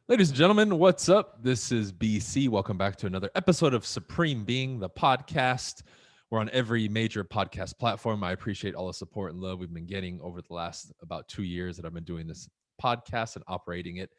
Ladies and gentlemen, what's up? This is BC. Welcome back to another episode of Supreme Being, the podcast. We're on every major podcast platform. I appreciate all the support and love we've been getting over the last about 2 years that I've been doing this podcast and operating it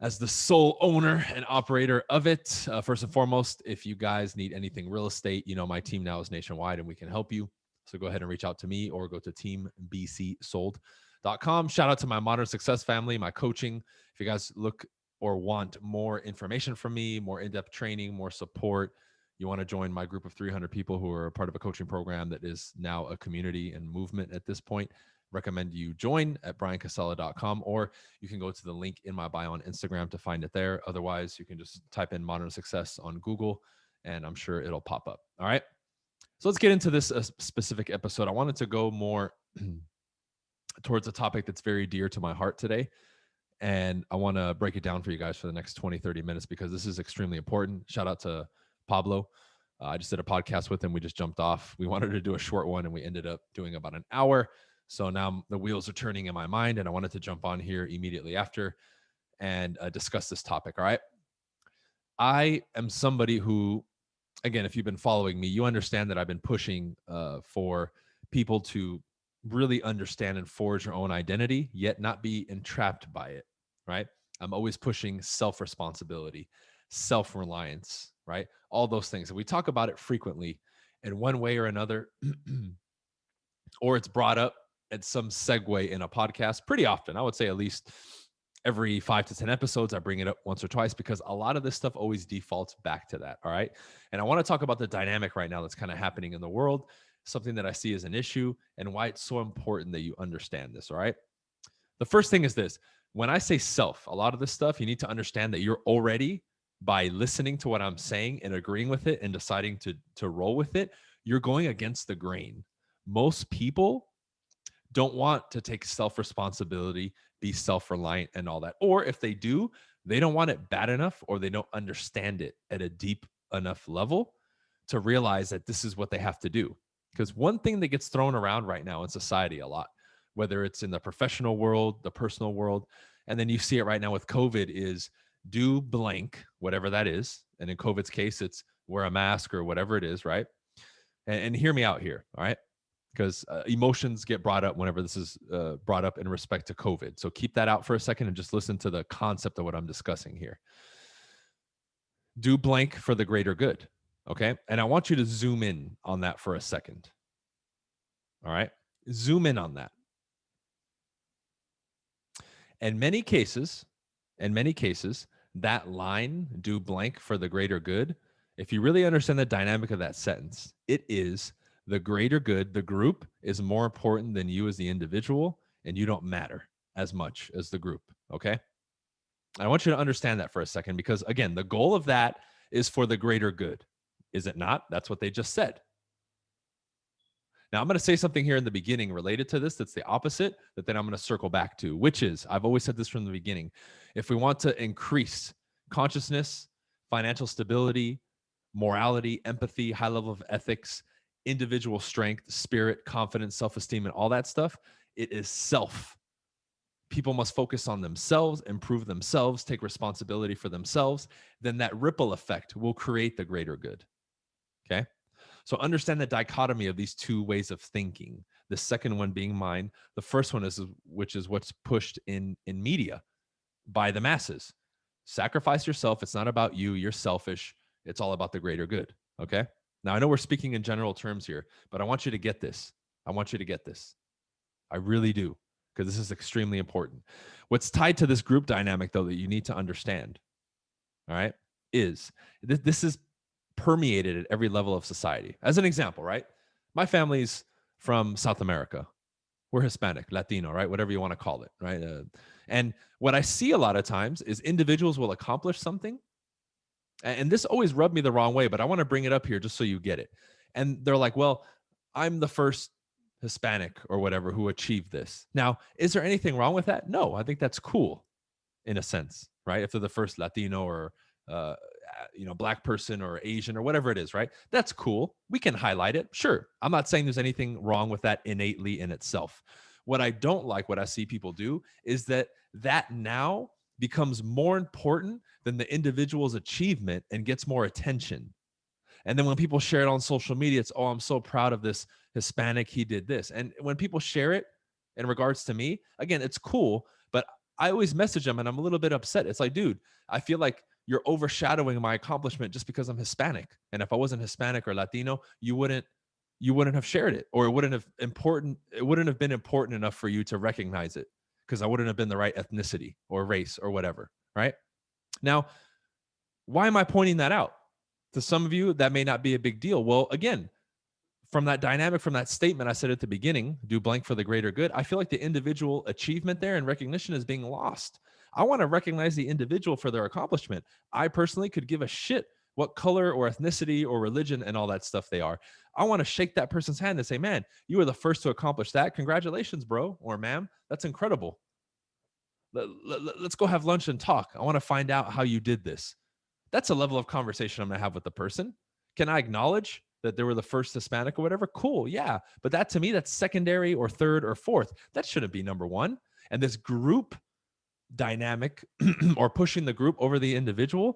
as the sole owner and operator of it. First and foremost, if you guys need anything real estate, you know my team now is nationwide and we can help you. So go ahead and reach out to me or go to teambcsold.com. Shout out to my Modern Success family, my coaching. If you guys look or want more information from me, more in-depth training, more support, you want to join my group of 300 people who are a part of a coaching program that is now a community and movement at this point, recommend you join at briancasella.com, or you can go to the link in my bio on Instagram to find it there. Otherwise, you can just type in Modern Success on Google and I'm sure it'll pop up. All right. So let's get into this specific episode. I wanted to go more towards a topic that's very dear to my heart today. And I want to break it down for you guys for the next 20, 30 minutes because this is extremely important. Shout out to Pablo. I just did a podcast with him. We just jumped off. We wanted to do a short one and we ended up doing about an hour. So now the wheels are turning in my mind and I wanted to jump on here immediately after and discuss this topic. All right. I am somebody who, again, if you've been following me, you understand that I've been pushing for people to really understand and forge your own identity, yet not be entrapped by it, right? I'm always pushing self-responsibility, self-reliance, right? All those things. And we talk about it frequently in one way or another, or it's brought up at some segue in a podcast pretty often. I would say at least every 5 to 10 episodes, I bring it up once or twice because a lot of this stuff always defaults back to that. All right. And I want to talk about the dynamic right now that's kind of happening in the world, something that I see as an issue and why it's so important that you understand this. All right. The first thing is this: when I say self, a lot of this stuff, you need to understand that you're already, by listening to what I'm saying and agreeing with it and deciding to roll with it, you're going against the grain. Most people don't want to take self-responsibility, be self-reliant and all that. Or if they do, they don't want it bad enough or they don't understand it at a deep enough level to realize that this is what they have to do. Because one thing that gets thrown around right now in society a lot, whether it's in the professional world, the personal world, and then you see it right now with COVID, is do blank, whatever that is. And in COVID's case, it's wear a mask or whatever it is, right? And hear me out here, all right? Because emotions get brought up whenever this is brought up in respect to COVID. So keep that out for a second and just listen to the concept of what I'm discussing here. Do blank for the greater good. Okay. And I want you to zoom in on that for a second. All right. Zoom in on that. In many cases, that line, do blank for the greater good, if you really understand the dynamic of that sentence, it is the greater good, the group is more important than you as the individual, and you don't matter as much as the group. Okay. I want you to understand that for a second, because again, the goal of that is for the greater good. Is it not? That's what they just said. Now, I'm going to say something here in the beginning related to this that's the opposite, that then I'm going to circle back to, which is, I've always said this from the beginning. If we want to increase consciousness, financial stability, morality, empathy, high level of ethics, individual strength, spirit, confidence, self-esteem, and all that stuff, it is self. People must focus on themselves, improve themselves, take responsibility for themselves. Then that ripple effect will create the greater good. Okay. So understand the dichotomy of these two ways of thinking. The second one being mine. The first one is, which is what's pushed in media by the masses. Sacrifice yourself. It's not about you. You're selfish. It's all about the greater good. Okay. Now I know we're speaking in general terms here, but I want you to get this. I want you to get this. I really do, because this is extremely important. What's tied to this group dynamic, though, that you need to understand, all right, is this is permeated at every level of society. As an example, right? My family's from South America. We're Hispanic, Latino, right? Whatever you want to call it, right? And what I see a lot of times is individuals will accomplish something. And this always rubbed me the wrong way, but I want to bring it up here just so you get it. And they're like, well, I'm the first Hispanic or whatever who achieved this. Now, is there anything wrong with that? No, I think that's cool in a sense, right? If they're the first Latino or black person or Asian or whatever it is, right? That's cool. We can highlight it. Sure. I'm not saying there's anything wrong with that innately in itself. What I don't like, what I see people do, is that now becomes more important than the individual's achievement and gets more attention. And then when people share it on social media, it's, oh, I'm so proud of this Hispanic. He did this. And when people share it in regards to me, again, it's cool. But I always message them and I'm a little bit upset. It's like, dude, I feel like you're overshadowing my accomplishment just because I'm Hispanic. And if I wasn't Hispanic or Latino, you wouldn't have shared it, or it wouldn't have been important enough for you to recognize it because I wouldn't have been the right ethnicity or race or whatever. Right. Now, why am I pointing that out? To some of you, that may not be a big deal. Well, again, from that dynamic, from that statement I said at the beginning, do blank for the greater good, I feel like the individual achievement there and recognition is being lost. I want to recognize the individual for their accomplishment. I personally could give a shit what color or ethnicity or religion and all that stuff they are. I want to shake that person's hand and say, man, you were the first to accomplish that. Congratulations, bro or ma'am. That's incredible. Let's go have lunch and talk. I want to find out how you did this. That's a level of conversation I'm going to have with the person. Can I acknowledge that they were the first Hispanic or whatever? Cool. Yeah. But that to me, that's secondary or third or fourth. That shouldn't be number one. And this group dynamic or pushing the group over the individuals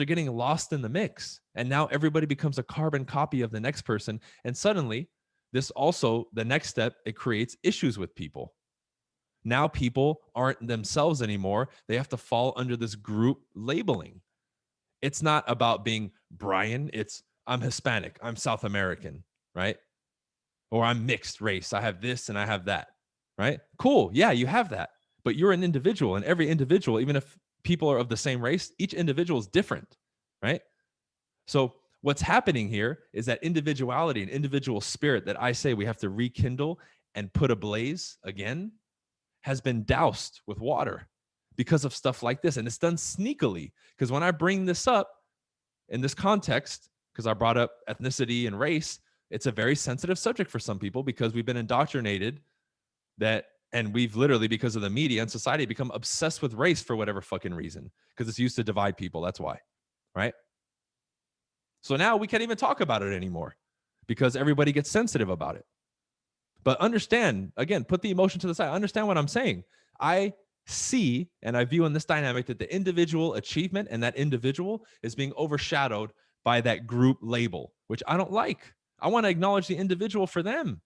are getting lost in the mix. And now everybody becomes a carbon copy of the next person. And suddenly, this also, the next step, it creates issues with people. Now people aren't themselves anymore. They have to fall under this group labeling. It's not about being Brian. It's I'm Hispanic. I'm South American, right? Or I'm mixed race. I have this and I have that, right? Cool. Yeah, you have that. But you're an individual, and every individual, even if people are of the same race, each individual is different, right? So what's happening here is that individuality and individual spirit that I say we have to rekindle and put ablaze again has been doused with water because of stuff like this. And it's done sneakily. Because when I bring this up in this context, because I brought up ethnicity and race, it's a very sensitive subject for some people because we've been indoctrinated that, and we've literally, because of the media and society, become obsessed with race for whatever fucking reason, because it's used to divide people. That's why, right? So now we can't even talk about it anymore because everybody gets sensitive about it. But understand, again, put the emotion to the side. Understand what I'm saying. I see and I view in this dynamic that the individual achievement and that individual is being overshadowed by that group label, which I don't like. I want to acknowledge the individual for them.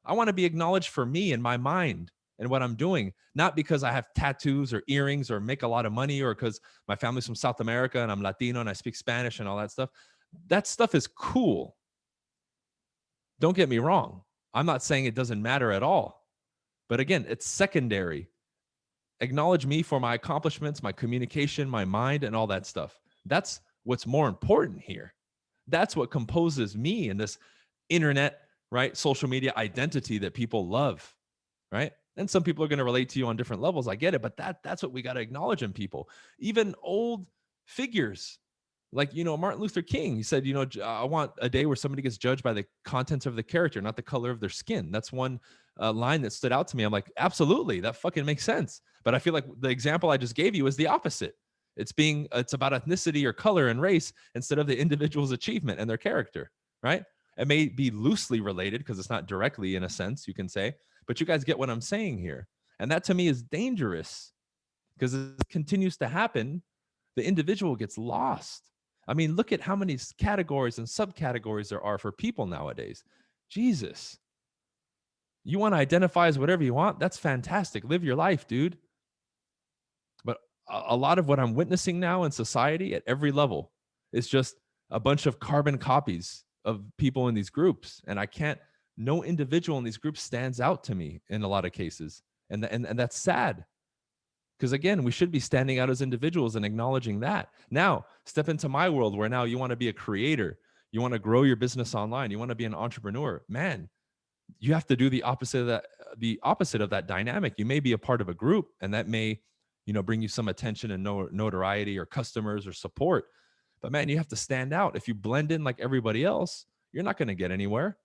I want to be acknowledged for me and my mind and what I'm doing, not because I have tattoos or earrings or make a lot of money or because my family's from South America and I'm Latino and I speak Spanish and all that stuff. That stuff is cool. Don't get me wrong. I'm not saying it doesn't matter at all. But again, it's secondary. Acknowledge me for my accomplishments, my communication, my mind, and all that stuff. That's what's more important here. That's what composes me in this internet, right? Social media identity that people love, right? And some people are going to relate to you on different levels. I get it, but that's what we got to acknowledge in people. Even old figures like, Martin Luther King, he said, I want a day where somebody gets judged by the contents of the character, not the color of their skin. That's one line that stood out to me. I'm like, absolutely, that fucking makes sense. But I feel like the example I just gave you is the opposite. It's about ethnicity or color and race instead of the individual's achievement and their character, right? It may be loosely related because it's not directly in a sense, you can say, but you guys get what I'm saying here. And that to me is dangerous because it continues to happen. The individual gets lost. I mean, look at how many categories and subcategories there are for people nowadays. Jesus. You want to identify as whatever you want? That's fantastic. Live your life, dude. But a lot of what I'm witnessing now in society at every level is just a bunch of carbon copies of people in these groups. And no individual in these groups stands out to me in a lot of cases. And that's sad. Because again, we should be standing out as individuals and acknowledging that. Now, step into my world where now you want to be a creator. You want to grow your business online. You want to be an entrepreneur. Man, you have to do the opposite of that dynamic. You may be a part of a group and that may, bring you some attention and notoriety or customers or support. But man, you have to stand out. If you blend in like everybody else, you're not going to get anywhere.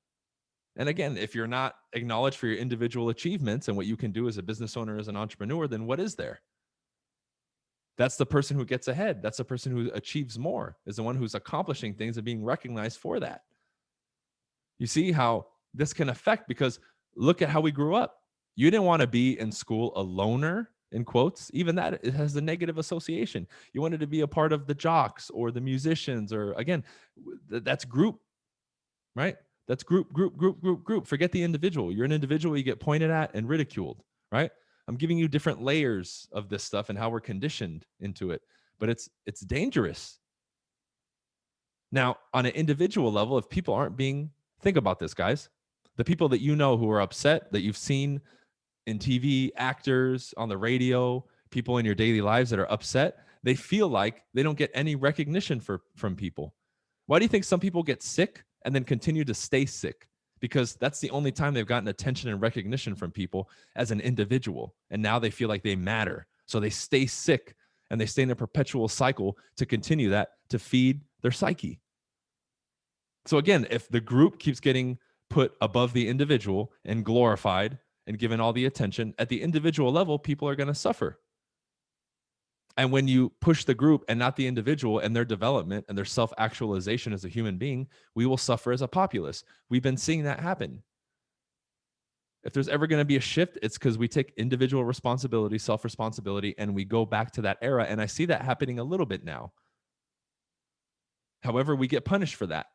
And again, if you're not acknowledged for your individual achievements and what you can do as a business owner, as an entrepreneur, then what is there? That's the person who gets ahead. That's the person who achieves more, is the one who's accomplishing things and being recognized for that. You see how this can affect, because look at how we grew up. You didn't want to be in school a loner in quotes, even that it has a negative association. You wanted to be a part of the jocks or the musicians, or again, that's group, right? That's group, group, group, group, group. Forget the individual. You're an individual, you get pointed at and ridiculed, right? I'm giving you different layers of this stuff and how we're conditioned into it, but it's dangerous. Now, on an individual level, if people aren't being, think about this, guys. The people that you know who are upset that you've seen in TV, actors on the radio, people in your daily lives that are upset, they feel like they don't get any recognition from people. Why do you think some people get sick and then continue to stay sick? Because that's the only time they've gotten attention and recognition from people as an individual. And now they feel like they matter. So they stay sick and they stay in a perpetual cycle to continue that to feed their psyche. So again, if the group keeps getting put above the individual and glorified and given all the attention, at the individual level, people are going to suffer. And when you push the group and not the individual and their development and their self-actualization as a human being, we will suffer as a populace. We've been seeing that happen. If there's ever going to be a shift, it's because we take individual responsibility, self-responsibility, and we go back to that era. And I see that happening a little bit now. However, we get punished for that.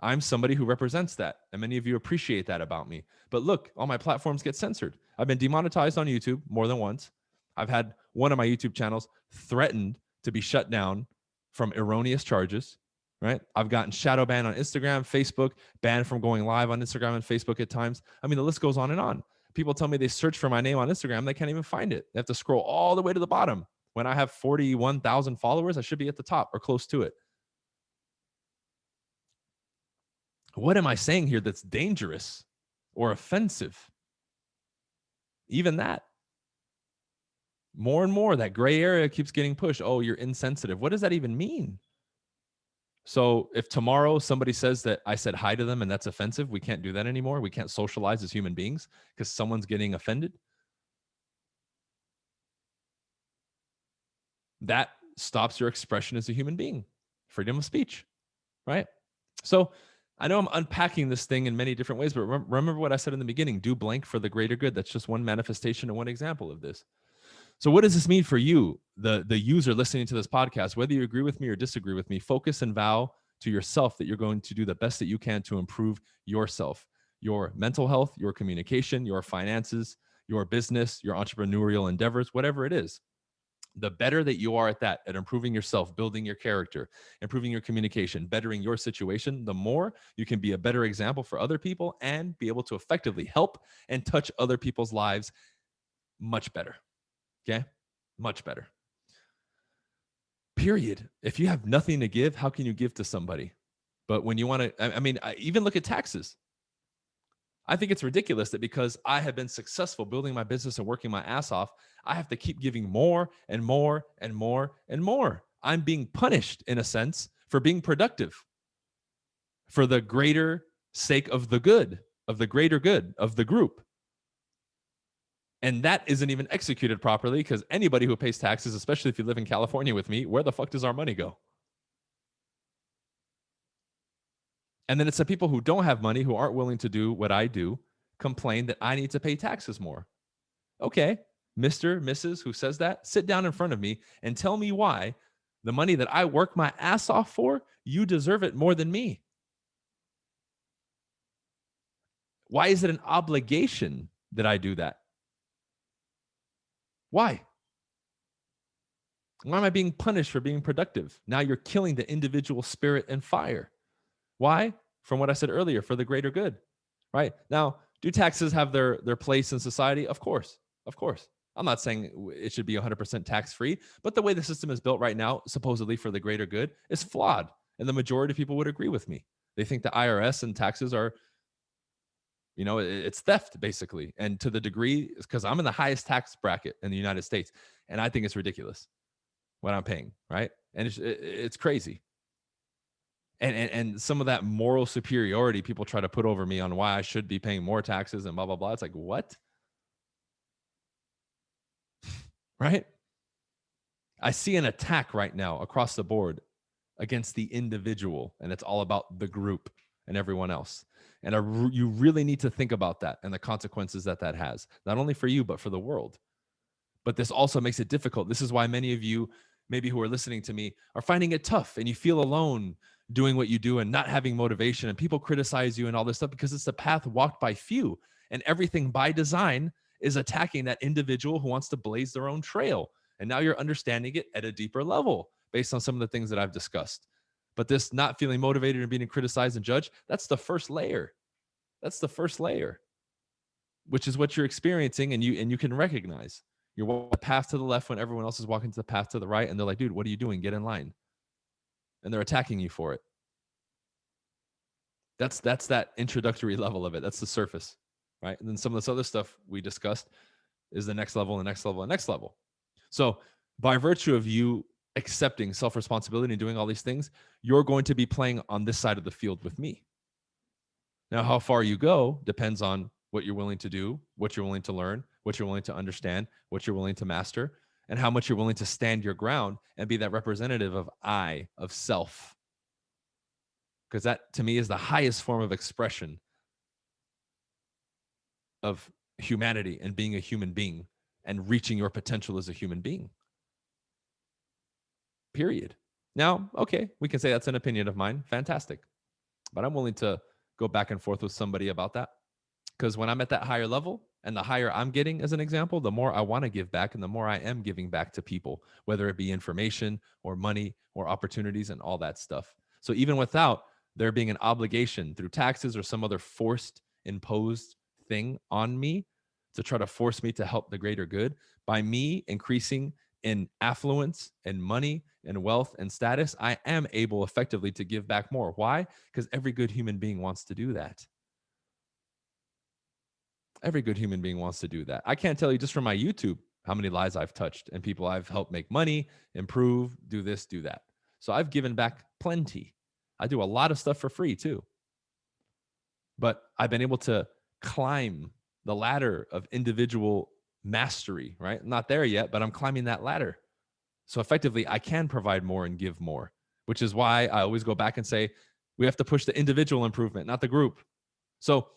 I'm somebody who represents that, and many of you appreciate that about me. But look, all my platforms get censored. I've been demonetized on YouTube more than once. I've had one of my YouTube channels threatened to be shut down from erroneous charges, right? I've gotten shadow banned on Instagram, Facebook, banned from going live on Instagram and Facebook at times. I mean, the list goes on and on. People tell me they search for my name on Instagram, they can't even find it. They have to scroll all the way to the bottom. When I have 41,000 followers, I should be at the top or close to it. What am I saying here that's dangerous or offensive? Even that. More and more, that gray area keeps getting pushed. Oh, you're insensitive. What does that even mean? So if tomorrow somebody says that I said hi to them and that's offensive, we can't do that anymore. We can't socialize as human beings because someone's getting offended. That stops your expression as a human being. Freedom of speech, right? So I know I'm unpacking this thing in many different ways, but remember what I said in the beginning, do blank for the greater good. That's just one manifestation and one example of this. So what does this mean for you, the user listening to this podcast? Whether you agree with me or disagree with me, focus and vow to yourself that you're going to do the best that you can to improve yourself, your mental health, your communication, your finances, your business, your entrepreneurial endeavors, whatever it is. The better that you are at that, at improving yourself, building your character, improving your communication, bettering your situation, the more you can be a better example for other people and be able to effectively help and touch other people's lives much better. Okay? Much better. Period. If you have nothing to give, how can you give to somebody? But when you want to, I mean, even look at taxes. I think it's ridiculous that because I have been successful building my business and working my ass off, I have to keep giving more and more and more and more. I'm being punished in a sense for being productive for the greater sake of the good, of the greater good of the group. And that isn't even executed properly because anybody who pays taxes, especially if you live in California with me, where the fuck does our money go? And then it's the people who don't have money, who aren't willing to do what I do, complain that I need to pay taxes more. Okay, Mr., Mrs., who says that, sit down in front of me and tell me why the money that I work my ass off for, you deserve it more than me. Why is it an obligation that I do that? Why? Why am I being punished for being productive? Now you're killing the individual spirit and fire. Why? From what I said earlier, for the greater good, right? Now, do taxes have their place in society? Of course, of course. I'm not saying it should be 100% tax-free, but the way the system is built right now, supposedly for the greater good, is flawed. And the majority of people would agree with me. They think the IRS and taxes are, it's theft basically. And to the degree, because I'm in the highest tax bracket in the United States, and I think it's ridiculous what I'm paying, right? And it's crazy. And some of that moral superiority people try to put over me on why I should be paying more taxes and blah, blah, blah. It's like, what? Right? I see an attack right now across the board against the individual, and it's all about the group and everyone else. And you really need to think about that and the consequences that has, not only for you, but for the world. But this also makes it difficult. This is why many of you, maybe who are listening to me, are finding it tough and you feel alone doing what you do and not having motivation, and people criticize you and all this stuff because it's a path walked by few. And everything by design is attacking that individual who wants to blaze their own trail. And now you're understanding it at a deeper level based on some of the things that I've discussed. But this not feeling motivated and being criticized and judged, that's the first layer. That's the first layer, which is what you're experiencing, and you can recognize. You're walking the path to the left when everyone else is walking to the path to the right, and they're like, dude, what are you doing? Get in line. And they're attacking you for it. That's that introductory level of it. That's the surface, right? And then some of this other stuff we discussed is the next level, the next level, the next level. So by virtue of you accepting self-responsibility and doing all these things, you're going to be playing on this side of the field with me. Now, how far you go depends on what you're willing to do, what you're willing to learn, what you're willing to understand, what you're willing to master, and how much you're willing to stand your ground and be that representative of I, of self. Because that, to me, is the highest form of expression of humanity and being a human being and reaching your potential as a human being. Period. Now, okay, we can say that's an opinion of mine. Fantastic. But I'm willing to go back and forth with somebody about that. Because when I'm at that higher level and the higher I'm getting, as an example, the more I want to give back and the more I am giving back to people, whether it be information or money or opportunities and all that stuff. So even without there being an obligation through taxes or some other forced, imposed thing on me to try to force me to help the greater good, by me increasing in affluence and money and wealth and status, I am able effectively to give back more. Why? Because every good human being wants to do that. Every good human being wants to do that. I can't tell you just from my YouTube how many lives I've touched and people I've helped make money, improve, do this, do that. So I've given back plenty. I do a lot of stuff for free too. But I've been able to climb the ladder of individual mastery, right? I'm not there yet, but I'm climbing that ladder. So effectively, I can provide more and give more, which is why I always go back and say, we have to push the individual improvement, not the group. So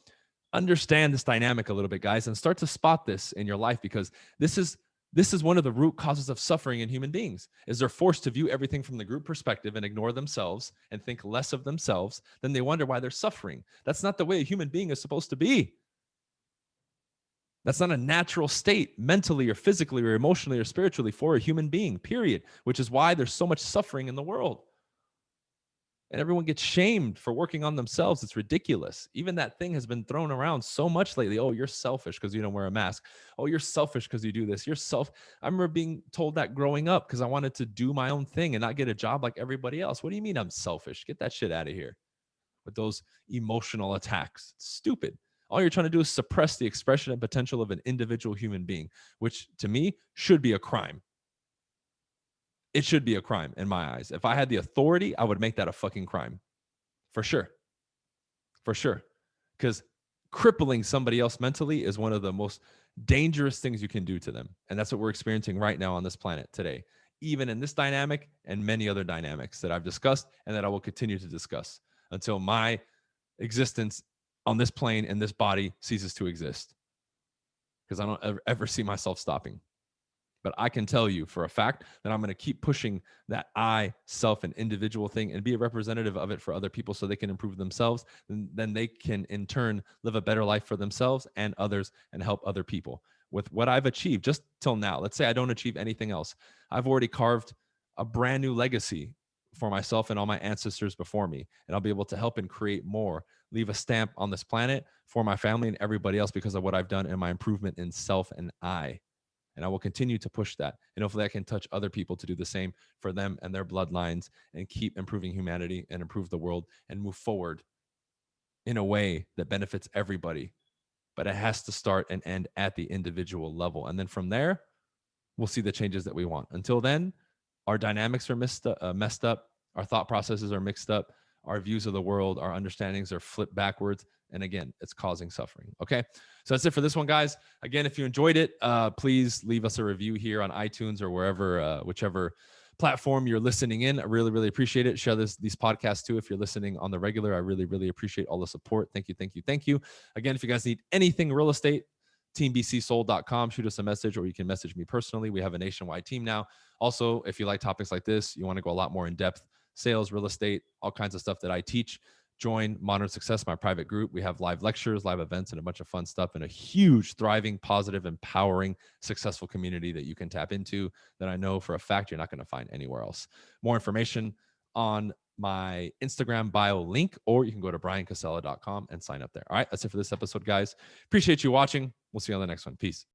understand this dynamic a little bit, guys, and start to spot this in your life, because this is one of the root causes of suffering in human beings, is they're forced to view everything from the group perspective and ignore themselves and think less of themselves. Then they wonder why they're suffering. That's not the way a human being is supposed to be. That's not a natural state mentally or physically or emotionally or spiritually for a human being, period, which is why there's so much suffering in the world. And everyone gets shamed for working on themselves. It's ridiculous. Even that thing has been thrown around so much lately. Oh, you're selfish because you don't wear a mask. Oh, you're selfish because you do this. I remember being told that growing up because I wanted to do my own thing and not get a job like everybody else. What do you mean I'm selfish? Get that shit out of here with those emotional attacks. It's stupid. All you're trying to do is suppress the expression and potential of an individual human being, which to me should be a crime. It should be a crime in my eyes. If I had the authority, I would make that a fucking crime. For sure. For sure. Because crippling somebody else mentally is one of the most dangerous things you can do to them. And that's what we're experiencing right now on this planet today, even in this dynamic and many other dynamics that I've discussed and that I will continue to discuss until my existence on this plane and this body ceases to exist. Because I don't ever see myself stopping. But I can tell you for a fact that I'm going to keep pushing that I, self, and individual thing and be a representative of it for other people so they can improve themselves. And then they can, in turn, live a better life for themselves and others and help other people. With what I've achieved just till now, let's say I don't achieve anything else, I've already carved a brand new legacy for myself and all my ancestors before me. And I'll be able to help and create more, leave a stamp on this planet for my family and everybody else because of what I've done and my improvement in self and I. And I will continue to push that. And hopefully I can touch other people to do the same for them and their bloodlines and keep improving humanity and improve the world and move forward in a way that benefits everybody. But it has to start and end at the individual level. And then from there, we'll see the changes that we want. Until then, our dynamics are messed up. Our thought processes are mixed up. Our views of the world, our understandings are flipped backwards. And again, it's causing suffering. Okay. So that's it for this one, guys. Again, if you enjoyed it, please leave us a review here on iTunes or wherever, whichever platform you're listening in. I really, really appreciate it. Share these podcasts too. If you're listening on the regular, I really, really appreciate all the support. Thank you. Thank you. Thank you. Again, if you guys need anything real estate, teambcsold.com. Shoot us a message, or you can message me personally. We have a nationwide team now. Also, if you like topics like this, you want to go a lot more in depth, sales, real estate, all kinds of stuff that I teach, join Modern Success, my private group. We have live lectures, live events, and a bunch of fun stuff, and a huge, thriving, positive, empowering, successful community that you can tap into that I know for a fact you're not going to find anywhere else. More information on my Instagram bio link, or you can go to briancasella.com and sign up there. All right, that's it for this episode, guys. Appreciate you watching. We'll see you on the next one. Peace.